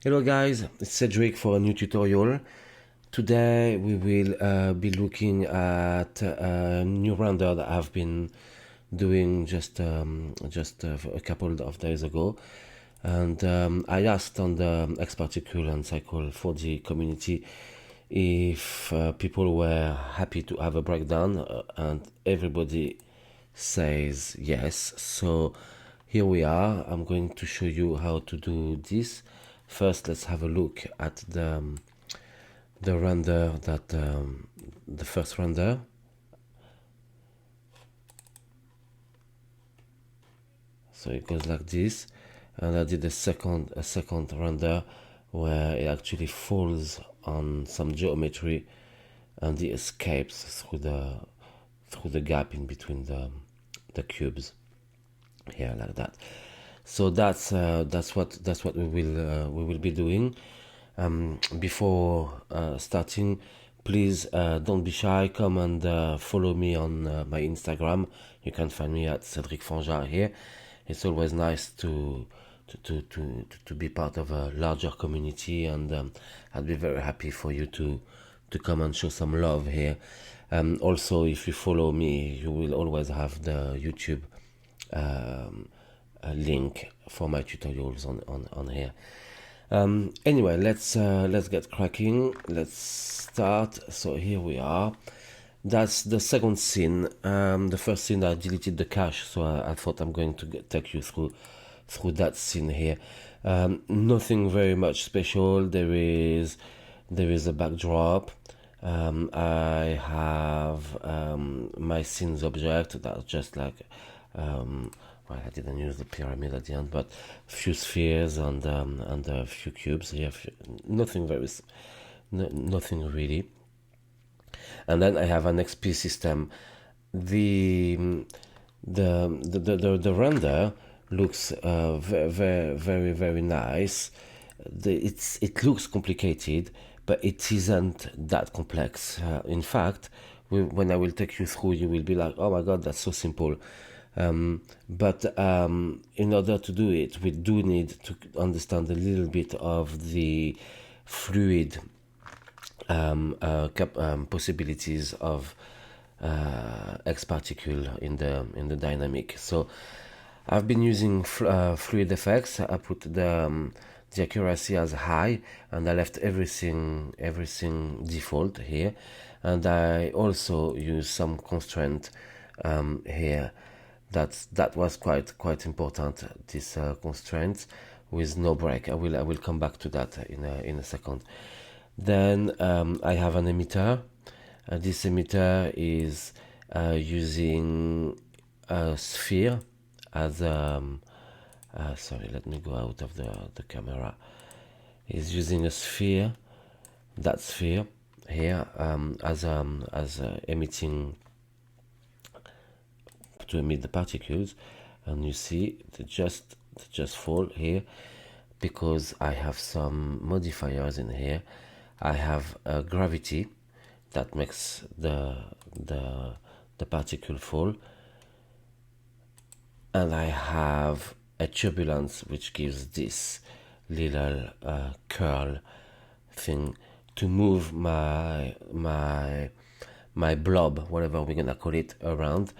Hello guys, it's Cedric for a new tutorial. Today we will be looking at a new render that I've been doing just a couple of days ago, and I asked on the X-Particle and Cycle 4D community if people were happy to have a breakdown, and everybody says yes. So here we are. I'm going to show you how to do this. First, let's have a look at the render that the first render. So it goes like this, and I did a second render where it actually falls on some geometry and it escapes through the gap in between the cubes here, like that. So that's what we will be doing. Before starting, please don't be shy. Come and follow me on my Instagram. You can find me at Cedric Fanjar here. It's always nice to be part of a larger community, and I'd be very happy for you to come and show some love here. Also, if you follow me, you will always have the YouTube a link for my tutorials on here. Anyway, let's get cracking. Let's start. So here we are. That's the second scene. The first scene I deleted the cache, so I thought I'm going to take you through that scene here. Nothing very much special. There is a backdrop. I have my scenes object that's just like well, I didn't use the pyramid at the end, but a few spheres and a few cubes. Yeah, nothing nothing really. And then I have an XP system. The render looks very nice. It looks complicated, but it isn't that complex. In fact, when I will take you through, you will be like, oh my god, that's so simple. But in order to do it, we do need to understand a little bit of the fluid possibilities of X-Particle in the dynamic. So I've been using fluid effects. I put the accuracy as high, and I left everything default here, and I also use some constraint here. That was quite important, this constraint with no break. I will come back to that in a second. Then I have an emitter. This emitter is using a sphere as sorry, let me go out of the camera. Is using a sphere, that sphere here, as emitting, to emit the particles, and you see they just fall here because I have some modifiers in here. I have a gravity that makes the particle fall, and I have a turbulence which gives this little curl thing to move my blob, whatever we're gonna call it, around.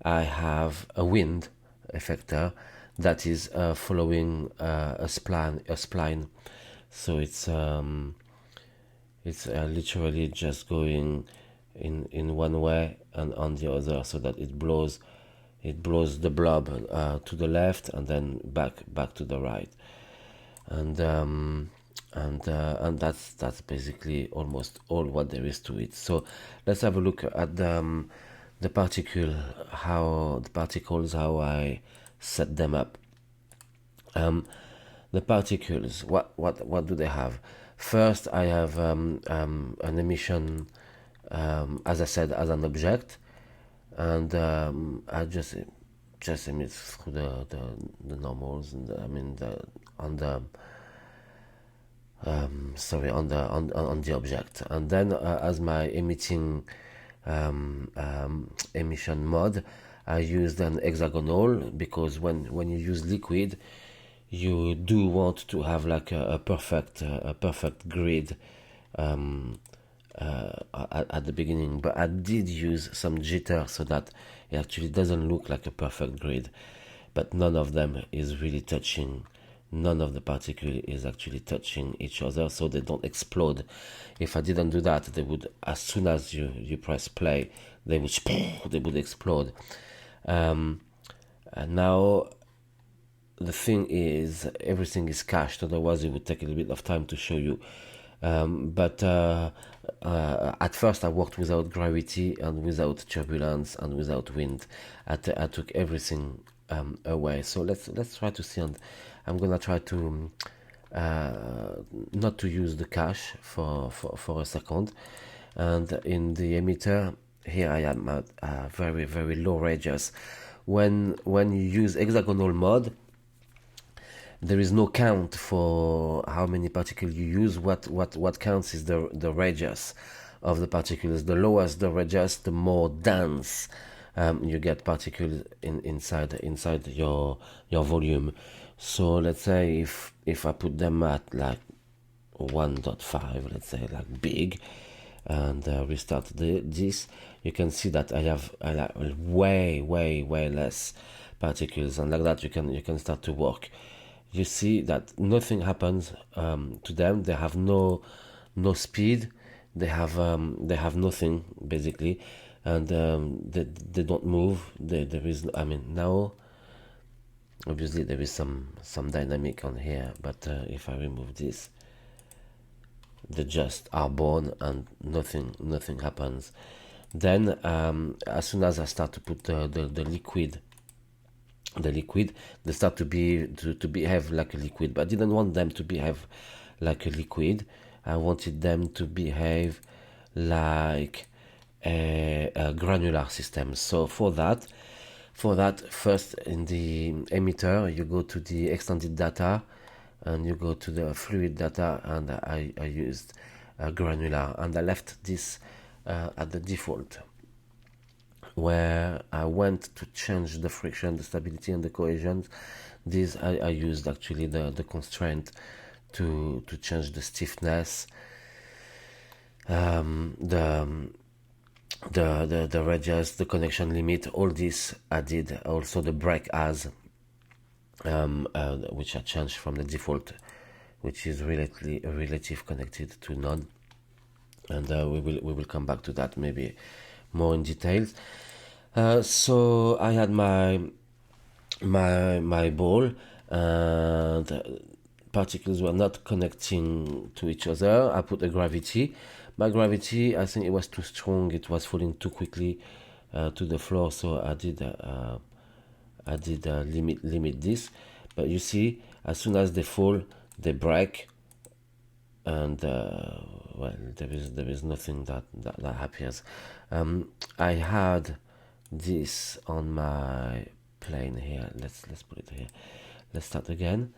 I have a wind effector that is following a spline, so it's literally just going in one way and on the other, so that it blows the blob to the left and then back to the right, and that's basically almost all what there is to it. So let's have a look at the particles, how I set them up. The particles, what do they have? First, I have an emission, as I said, as an object, and I just emit through the normals, and on the object, and then as my emitting emission mode, I used an hexagonal, because when you use liquid, you do want to have like a perfect grid at the beginning, but I did use some jitter so that it actually doesn't look like a perfect grid, but none of them is really touching. None of the particles is actually touching each other, so they don't explode. If I didn't do that, they would, as soon as you press play, they would explode. And now the thing is, everything is cached, otherwise it would take a little bit of time to show you. But at first I worked without gravity and without turbulence and without wind. I took everything away. So let's try to see, and I'm gonna try to not to use the cache for a second. And in the emitter, here I am at very low radius. When you use hexagonal mode, there is no count for how many particles you use. What counts is the radius of the particles. The lower the radius, the more dense you get particles inside your volume. So let's say if I put them at like 1.5, let's say like big, and restart this, you can see that I have way less particles, and like that you can start to work. You see that nothing happens to them. They have no speed. They have nothing basically, and they don't move. There is, I mean, now obviously there is some dynamic on here, but if I remove this, they just are born and nothing happens. Then as soon as I start to put the liquid, they start to behave like a liquid, but I didn't want them to behave like a liquid. I wanted them to behave like a granular system. So for that, first in the emitter, you go to the extended data and you go to the fluid data, and I used granular, and I left this at the default, where I went to change the friction, the stability, and the cohesion. This I used actually the constraint to change the stiffness, the radius, the connection limit. All this I did. Also the break as, which I changed from the default, which is relative connected to none, and we will come back to that maybe more in details. So I had my ball, and particles were not connecting to each other. I put a gravity. My gravity, I think it was too strong. It was falling too quickly to the floor. So I did limit this. But you see, as soon as they fall, they break, and well, there is nothing that happens. I had this on my plane here. Let's put it here. Let's start again.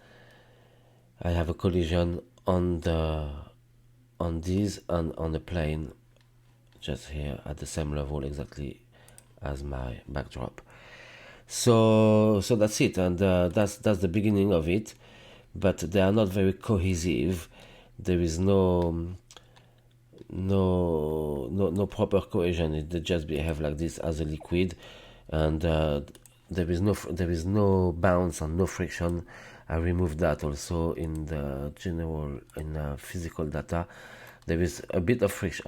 I have a collision on these and on the plane, just here at the same level exactly as my backdrop. So that's it, and that's the beginning of it. But they are not very cohesive. There is no proper cohesion. They just behave like this as a liquid, and there is no bounce and no friction. I removed that also in the physical data. There is a bit of friction.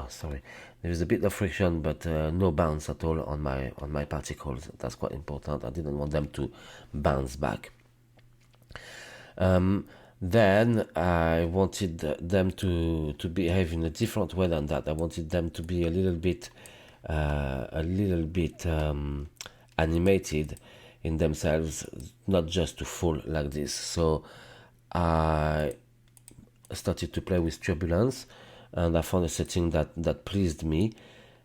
There is a bit of friction, but no bounce at all on my particles. That's quite important. I didn't want them to bounce back. Then I wanted them to behave in a different way than that. I wanted them to be a little bit animated in themselves, not just to fall like this. So I started to play with turbulence, and I found a setting that pleased me,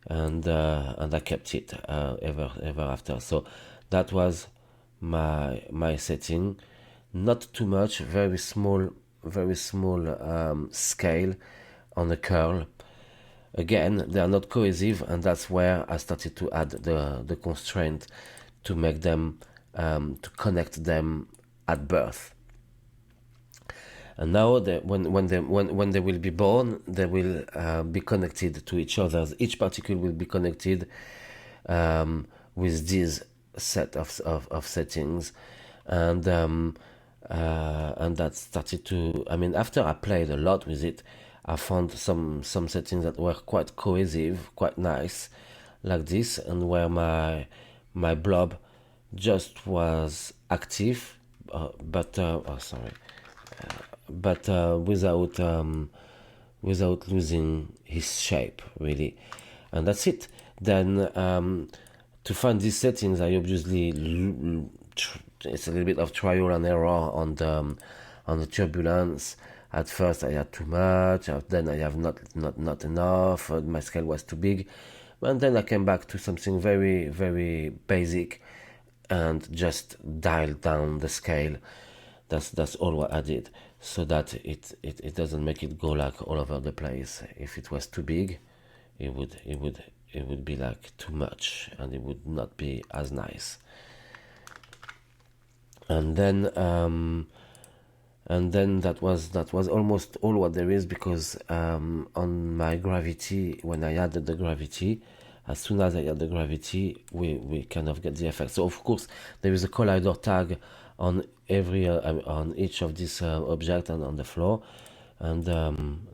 and I kept it ever after. So that was my setting. Not too much, very small scale on the curl. Again, they are not cohesive, and that's where I started to add the constraint to make them to connect them at birth. And now when they will be born, they will be connected to each other. Each particle will be connected with this set of settings, and that started to. I mean, after I played a lot with it, I found some settings that were quite cohesive, quite nice, like this, and where my blob just was active, but without losing his shape, really. And that's it. Then to find these settings, I obviously it's a little bit of trial and error on the turbulence. At first I had too much, then I have not enough, my scale was too big, and then I came back to something very, very basic and just dialed down the scale. That's all what I did, so that it doesn't make it go like all over the place. If it was too big, it would be like too much, and it would not be as nice. And then that was almost all what there is, because on my gravity, when I added the gravity, as soon as I add the gravity, we kind of get the effect. So of course there is a collider tag on every on each of these objects and on the floor, and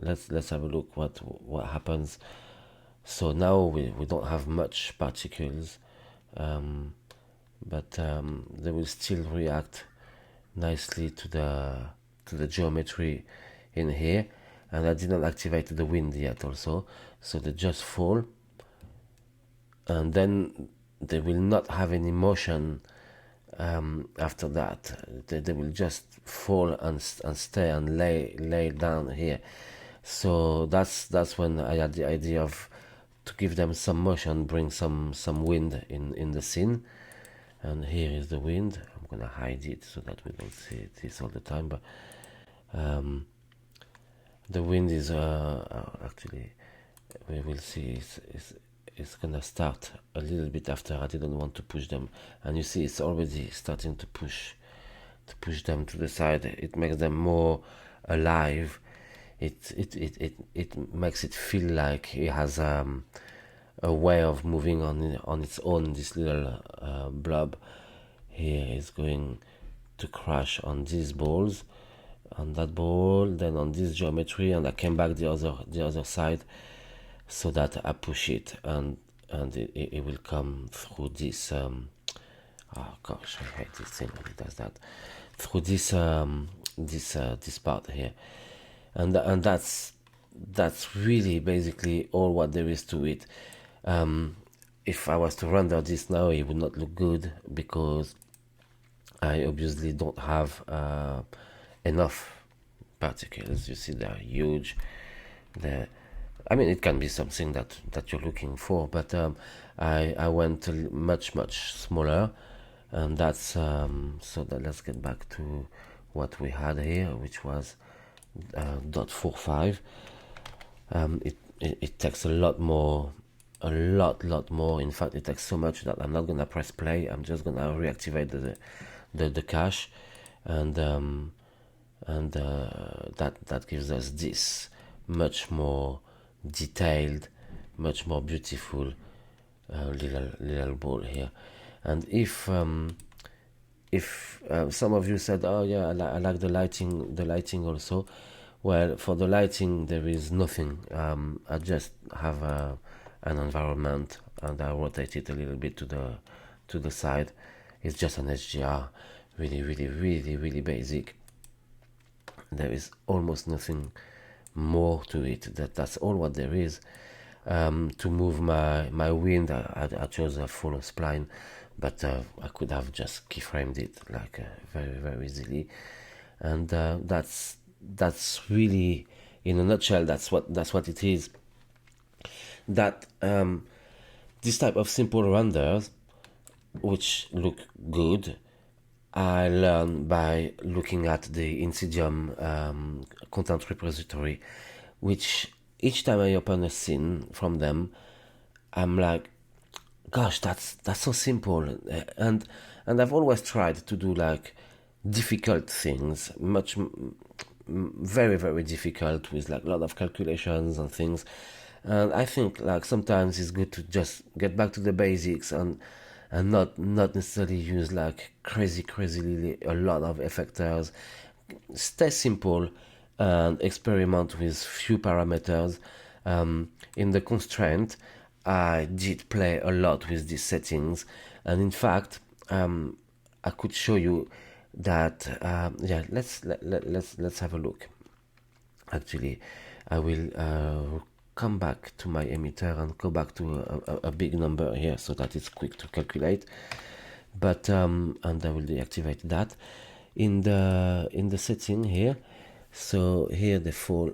let's have a look what happens. So now we don't have much particles, but they will still react nicely to the geometry in here. And I didn't activate the wind yet also, so they just fall, and then they will not have any motion after that. They will just fall and stay and lay down here. So that's when I had the idea of to give them some motion, bring some wind in the scene. And here is the wind. I'm gonna hide it so that we don't see this all the time, but the wind is actually, we will see, it's gonna start a little bit after. I didn't want to push them, and you see it's already starting to push them to the side. It makes them more alive. It makes it feel like it has a way of moving on its own. This little blob here is going to crash on these balls, on that ball, then on this geometry, and I came back the other side, so that I push it, and it will come through this. Oh gosh, I hate this thing when it does that. Through this this part here, and that's really basically all what there is to it. If I was to render this now, it would not look good, because I obviously don't have enough particles. You see, they're huge. I mean, it can be something that you're looking for, but I went much smaller, and that's so that let's get back to what we had here, which was 0.45. It takes a lot more. In fact, it takes so much that I'm not gonna press play. I'm just gonna reactivate the cache, and that gives us this much more detailed, much more beautiful little ball here. And if some of you said, oh yeah, I like the lighting also, well, for the lighting there is nothing. I just have an environment, and I rotate it a little bit to the side. It's just an HDR, really basic. There is almost nothing more to it. That's all what there is. To move my wind, I chose a full spline, but I could have just keyframed it like very easily. And that's really, in a nutshell, that's what it is. That this type of simple renders, which look good, I learned by looking at the Insidium content repository, which each time I open a scene from them, I'm like, gosh, that's so simple. And I've always tried to do like difficult things, much very, very difficult with like a lot of calculations and things. And I think like sometimes it's good to just get back to the basics and not necessarily use like crazily a lot of effectors. Stay simple and experiment with few parameters. In the constraint, I did play a lot with these settings, and in fact, I could show you that. Yeah, let's have a look. Actually, I will come back to my emitter and go back to a big number here so that it's quick to calculate. But and I will deactivate that in the setting here. So here the fall.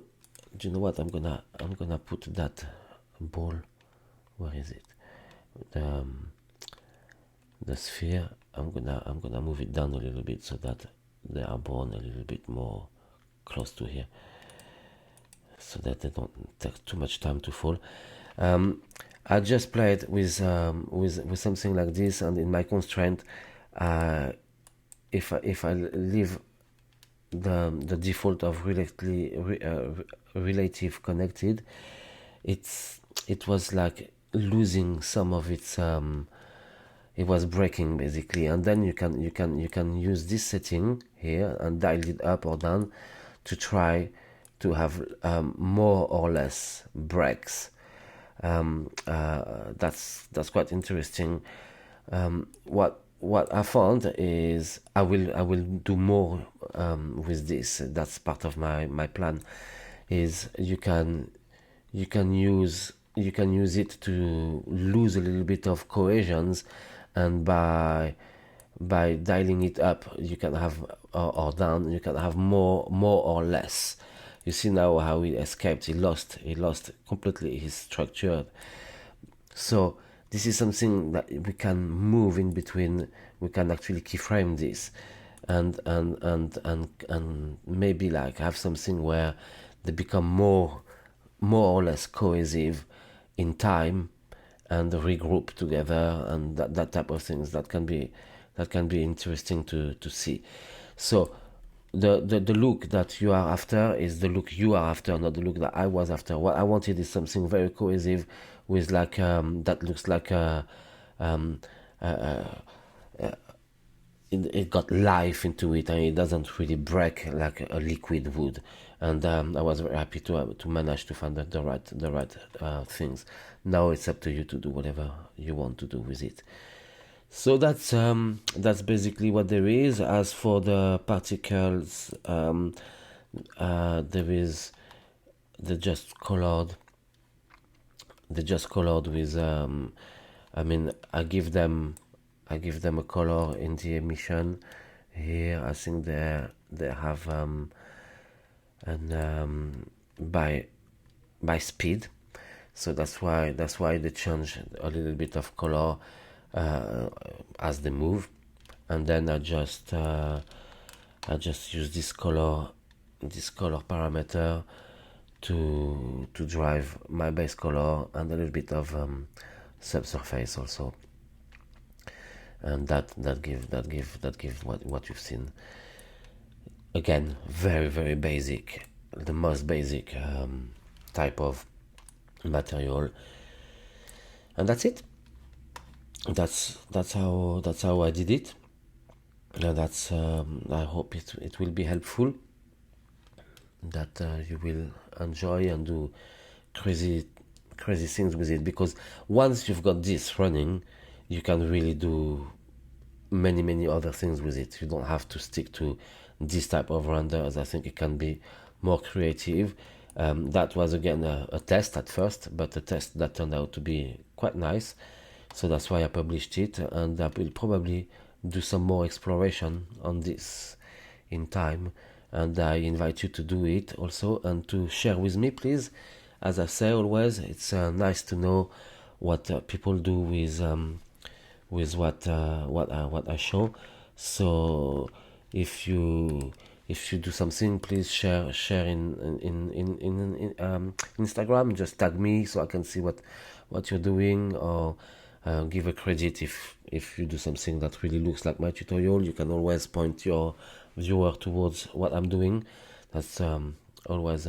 Do you know what? I'm gonna put that ball. Where is it? The sphere. I'm gonna move it down a little bit so that they are born a little bit more close to here, so that they don't take too much time to fall. I just played with something like this, and in my constraint, if I leave the default of relative connected, it was like losing some of its it was breaking basically. And then you can use this setting here and dial it up or down to try to have more or less breaks. That's quite interesting. What I found is I will do more with this. That's part of my plan. Is you can use it to lose a little bit of cohesions, and by dialing it up, you can have or down, you can have more or less. You see now how he escaped. He lost completely his structure. So this is something that we can move in between. We can actually keyframe this, and maybe like have something where they become more or less cohesive in time and regroup together, and that type of things that can be interesting to see. So the look that you are after is the look you are after, not the look that I was after. What I wanted is something very cohesive with like that looks like it got life into it, and it doesn't really break like a liquid would. And I was very happy to manage to find the right things. Now it's up to you to do whatever you want to do with it. So that's basically what there is. As for the particles, there is they just colored with I mean, I give them a color in the emission. Here I think they have by speed, so that's why they change a little bit of color as they move. And then I just use this color parameter to drive my base color and a little bit of subsurface also, and that give what you've seen. Again, very, very basic, the most basic type of material, and that's it. That's how I did it. That's I hope it will be helpful, that you will enjoy and do crazy things with it, because once you've got this running, you can really do many other things with it. You don't have to stick to this type of renders. I think it can be more creative. That was again a test at first, but a test that turned out to be quite nice. So that's why I published it, and I will probably do some more exploration on this in time. And I invite you to do it also, and to share with me, please. As I say always, it's nice to know what people do with what I show. So if you do something, please share in Instagram. Just tag me so I can see what you're doing, or give a credit if you do something that really looks like my tutorial. You can always point your viewer towards what I'm doing. That's always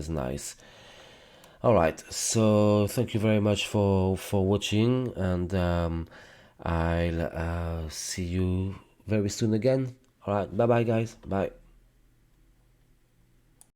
nice. All right, so thank you very much for watching, and I'll see you very soon again. All right, bye bye, guys. Bye.